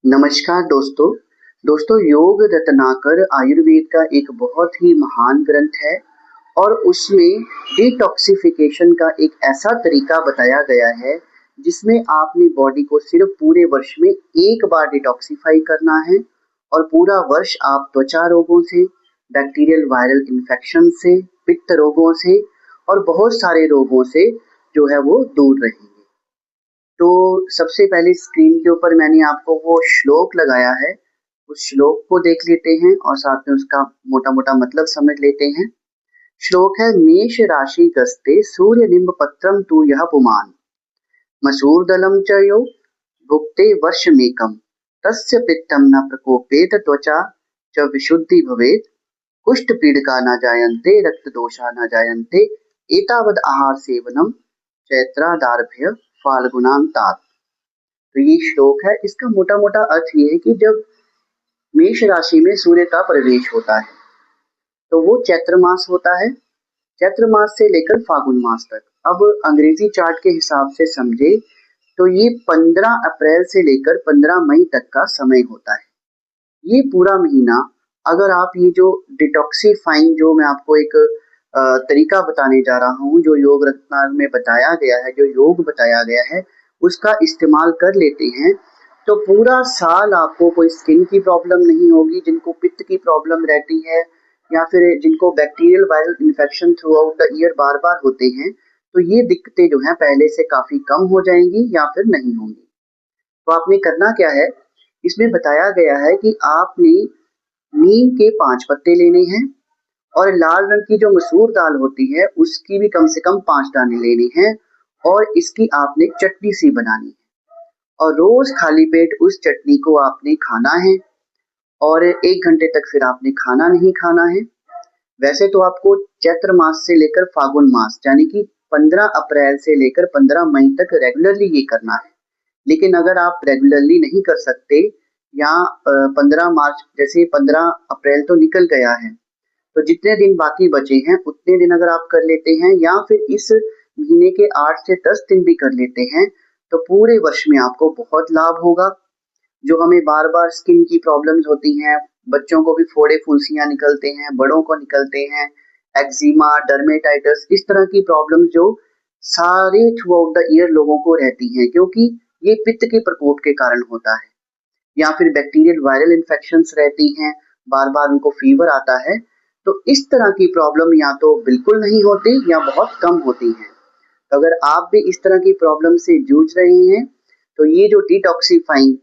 नमस्कार दोस्तों योग रत्नाकर आयुर्वेद का एक बहुत ही महान ग्रंथ है और उसमें डिटॉक्सिफिकेशन का एक ऐसा तरीका बताया गया है जिसमें आपने बॉडी को सिर्फ पूरे वर्ष में एक बार डिटॉक्सिफाई करना है और पूरा वर्ष आप त्वचा रोगों से, बैक्टीरियल वायरल इन्फेक्शन से, पित्त रोगों से और बहुत सारे रोगों से जो है वो दूर रहेंगे। तो सबसे पहले स्क्रीन के ऊपर मैंने आपको वो श्लोक लगाया है, उस श्लोक को देख लेते हैं और साथ में उसका मोटा मोटा मतलब समझ लेते हैं। श्लोक है मेष राशि गस्ते सूर्य निम्ब पत्रम तु यह पुमान मसूर दलम च यो भुक्ते वर्षमेकम तस्य पित्तम न प्रकोपेत त्वचा च विशुद्धि भवेत कुष्ठ पीड़का न जायन्ते रक्त दोषा न जायन्ते एतावद आहार सेवनम चैत्रादारभ्य फाल्गुनांतात। तो ये श्लोक है, इसका मोटा मोटा अर्थ ये है कि जब मेष राशि में सूर्य का प्रवेश होता है तो वो चैत्र मास होता है, चैत्र मास से लेकर फागुन मास तक। अब अंग्रेजी चार्ट के हिसाब से समझे तो ये 15 अप्रैल से लेकर 15 मई तक का समय होता है। ये पूरा महीना अगर आप ये जो डिटॉक्सिफाइंग जो मैं आपको एक तरीका बताने जा रहा हूँ, जो योग रत्नाकर में बताया गया है, जो योग बताया गया है, उसका इस्तेमाल कर लेते हैं तो पूरा साल आपको कोई स्किन की प्रॉब्लम नहीं होगी। जिनको पित्त की प्रॉब्लम रहती है या फिर जिनको bacterial viral infection throughout the year बार बार होते हैं, तो ये दिक्कतें जो हैं पहले से काफी कम हो जाएंगी या फिर नहीं होंगी। तो आपने करना क्या है, इसमें बताया गया है कि आपने नीम के 5 पत्ते लेने हैं और लाल रंग की जो मसूर दाल होती है उसकी भी कम से कम 5 दाने लेने हैं और इसकी आपने चटनी सी बनानी है और रोज खाली पेट उस चटनी को आपने खाना है और 1 घंटे तक फिर आपने खाना नहीं खाना है। वैसे तो आपको चैत्र मास से लेकर फागुन मास यानी कि 15 अप्रैल से लेकर 15 मई तक रेगुलरली ये करना है, लेकिन अगर आप रेगुलरली नहीं कर सकते या 15 मार्च जैसे 15 अप्रैल तो निकल गया है तो जितने दिन बाकी बचे हैं उतने दिन अगर आप कर लेते हैं या फिर इस महीने के 8 से 10 दिन भी कर लेते हैं तो पूरे वर्ष में आपको बहुत लाभ होगा। जो हमें बार बार स्किन की प्रॉब्लम्स होती हैं, बच्चों को भी फोड़े फुंसियां निकलते हैं, बड़ों को निकलते हैं, एक्जिमा, डर्मेटाइटिस, इस तरह की प्रॉब्लम जो सारे थ्रू आउट द ईयर लोगों को रहती हैं क्योंकि ये पित्त के प्रकोप के कारण होता है या फिर बैक्टीरियल वायरल इन्फेक्शंस रहती हैं, बार बार उनको फीवर आता है। तो इस तरह की प्रॉब्लम या तो बिल्कुल नहीं होती या बहुत कम होती है। तो अगर आप भी इस तरह की प्रॉब्लम से जूझ रहे हैं तो ये जो डिटॉक्सिफाइंग